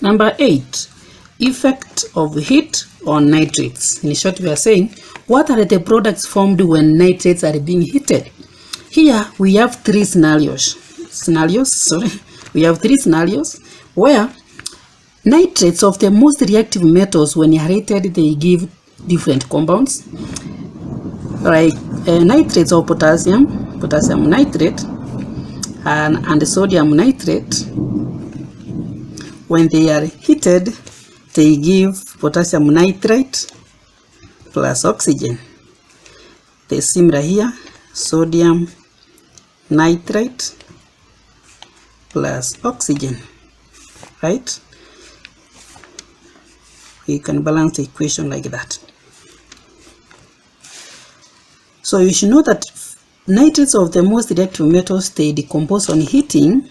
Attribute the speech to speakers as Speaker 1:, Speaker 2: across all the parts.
Speaker 1: Number 8, effect of heat on nitrates. In short, we are saying, what are the products formed when nitrates are being heated? Here we have three scenarios. We have three scenarios where nitrates of the most reactive metals, when heated, they give different compounds. Like nitrates of potassium nitrate, and sodium nitrate. When they are heated, they give potassium nitrate plus oxygen. They similar here, sodium nitrate plus oxygen, right? We can balance the equation like that. So you should know that nitrates of the most reactive metals, they decompose on heating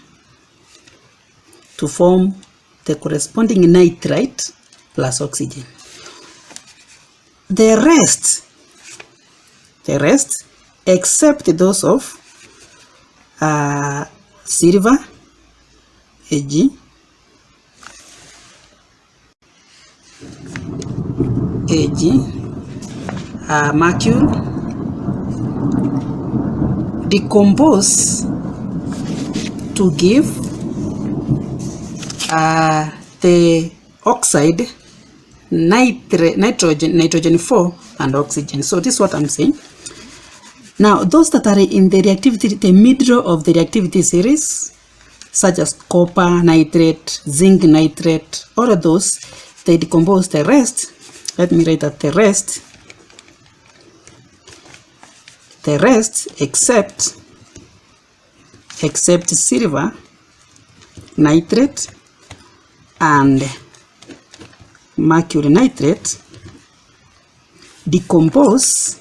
Speaker 1: to form the corresponding nitrite plus oxygen. The rest, except those of silver, Ag, mercury, decompose to give the oxide, nitrogen 4 and oxygen. So this is what I'm saying. Now those that are in the reactivity, the middle of the reactivity series, such as copper nitrate, zinc nitrate, all of those, they decompose. The rest, let me write that the rest except silver nitrate and mercury nitrate, decompose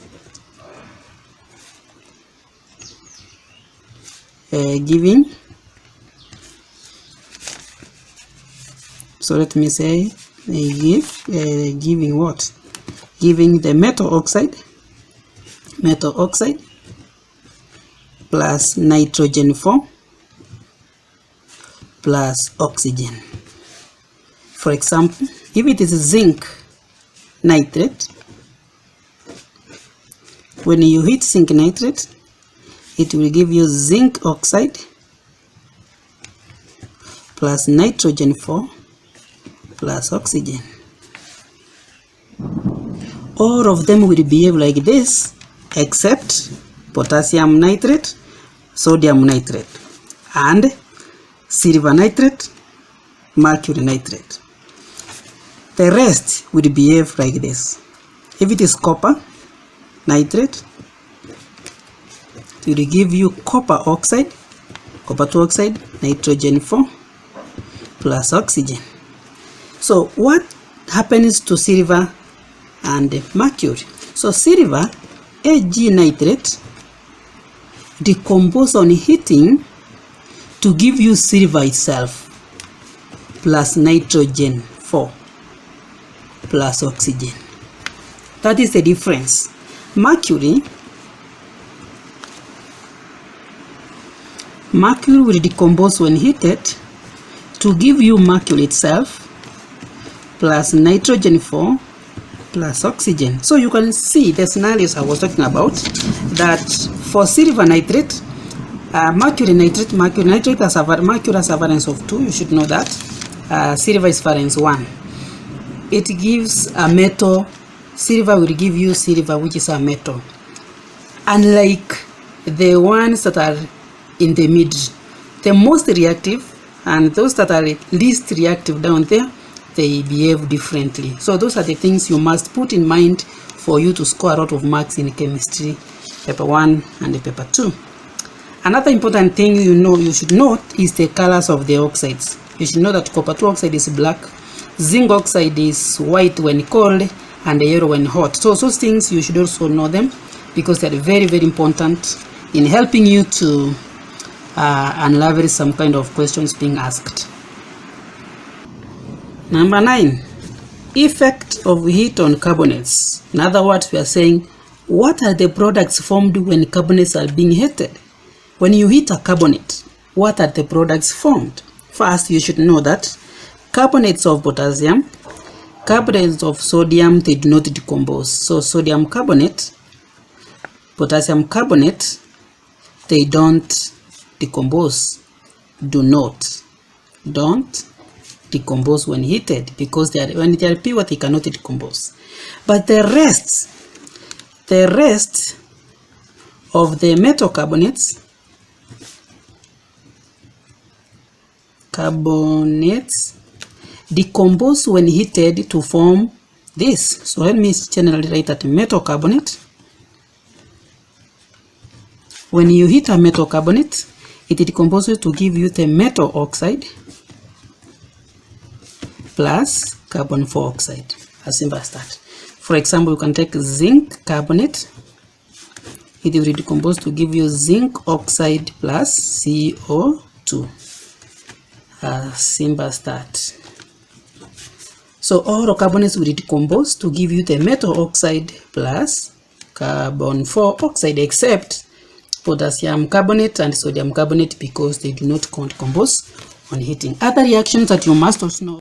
Speaker 1: giving, so let me say giving what? Giving the metal oxide plus nitrogen 4 plus oxygen. For example, if it is zinc nitrate, when you heat zinc nitrate, it will give you zinc oxide plus nitrogen 4 plus oxygen. All of them will behave like this except potassium nitrate, sodium nitrate, and silver nitrate, mercury nitrate. The rest will behave like this. If it is copper nitrate, it will give you copper 2 oxide, nitrogen 4 plus oxygen. So what happens to silver and mercury? So silver, Ag nitrate, decompose on heating to give you silver itself plus nitrogen 4 plus oxygen. That is the difference. Mercury will decompose when heated to give you mercury itself plus nitrogen 4 plus oxygen. So you can see the scenarios I was talking about, that for silver nitrate, mercury nitrate has a valence of 2, you should know that. Silver is valence 1. It gives a metal. Silver will give you silver, which is a metal. Unlike the ones that are in the middle, the most reactive and those that are least reactive down there, they behave differently. So those are the things you must put in mind for you to score a lot of marks in chemistry, paper 1 and paper 2. Another important thing you should note is the colors of the oxides. You should know that copper 2 oxide is black, zinc oxide is white when cold, and yellow when hot. So those things you should also know them, because they are very, very important in helping you to unravel some kind of questions being asked. Number 9, effect of heat on carbonates. In other words, we are saying, what are the products formed when carbonates are being heated? When you heat a carbonate, what are the products formed? First, you should know that Carbonates of potassium, carbonates of sodium, they do not decompose. So sodium carbonate, potassium carbonate, they don't decompose. Don't decompose when heated, because when they are pure, they cannot decompose. But the rest of the metal carbonates decompose when heated to form this. So let me generally write that metal carbonate. When you heat a metal carbonate, it decomposes to give you the metal oxide plus carbon 4 oxide. As simple as that. For example, you can take zinc carbonate. It will decompose to give you zinc oxide plus CO2. As simple as that. So all the carbonates will decompose to give you the metal oxide plus carbon 4 oxide, except potassium carbonate and sodium carbonate, because they do not decompose on heating. Other reactions that you must also know.